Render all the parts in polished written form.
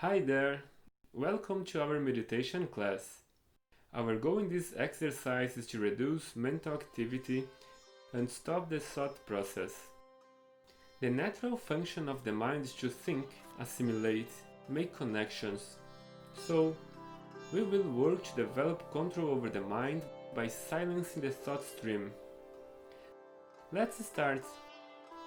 Hi there! Welcome to our meditation class. Our goal in this exercise is to reduce mental activity and stop the thought process. The natural function of the mind is to think, assimilate, make connections. So, we will work to develop control over the mind by silencing the thought stream. Let's start.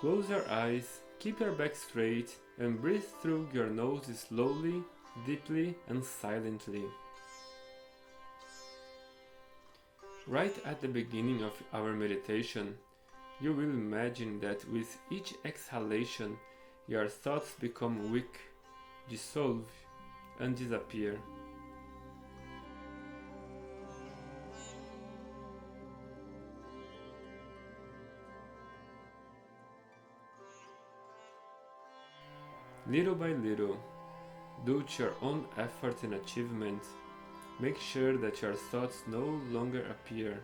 Close your eyes, keep your back straight, and breathe through your nose slowly, deeply, and silently. Right at the beginning of our meditation, you will imagine that with each exhalation, your thoughts become weak, dissolve, and disappear. Little by little, due to your own effort and achievement, make sure that your thoughts no longer appear.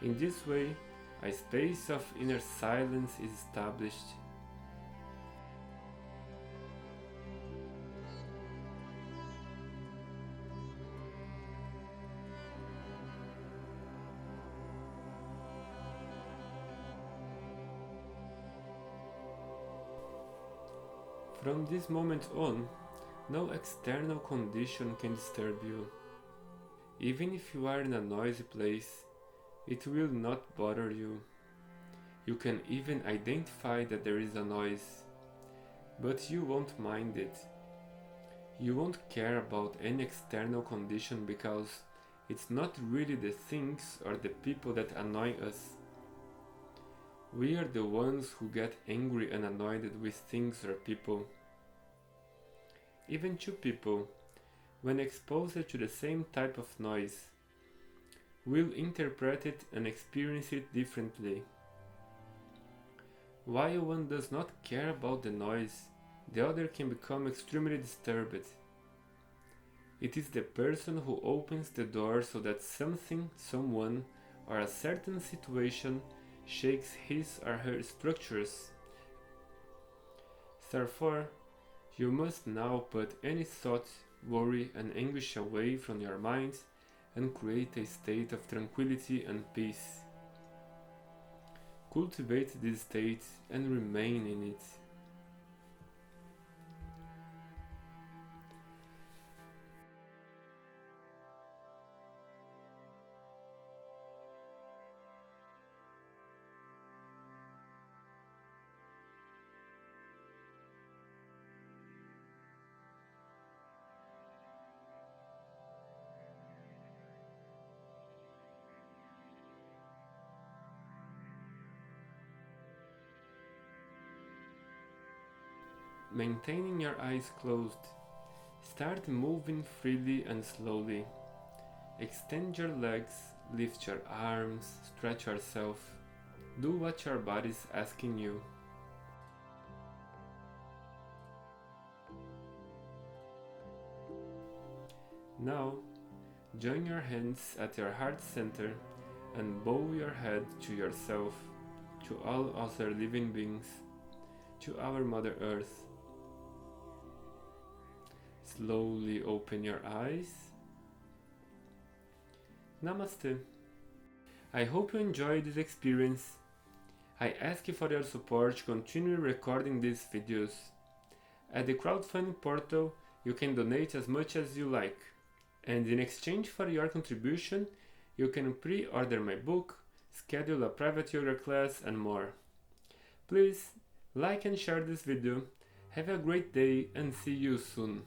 In this way, a space of inner silence is established. From this moment on, no external condition can disturb you. Even if you are in a noisy place, it will not bother you. You can even identify that there is a noise, but you won't mind it. You won't care about any external condition because it's not really the things or the people that annoy us. We are the ones who get angry and annoyed with things or people. Even two people, when exposed to the same type of noise, will interpret it and experience it differently. While one does not care about the noise, the other can become extremely disturbed. It is the person who opens the door so that something, someone, or a certain situation shakes his or her structures. Therefore, you must now put any thought, worry, and anguish away from your mind and create a state of tranquility and peace. Cultivate this state and remain in it. Maintaining your eyes closed, start moving freely and slowly. Extend your legs, lift your arms, stretch yourself. Do what your body is asking you. Now, join your hands at your heart center and bow your head to yourself, to all other living beings, to our Mother Earth. Slowly open your eyes. Namaste. I hope you enjoyed this experience. I ask you for your support to continue recording these videos. At the crowdfunding portal, you can donate as much as you like. And in exchange for your contribution, you can pre-order my book, schedule a private yoga class, and more. Please like and share this video. Have a great day and see you soon.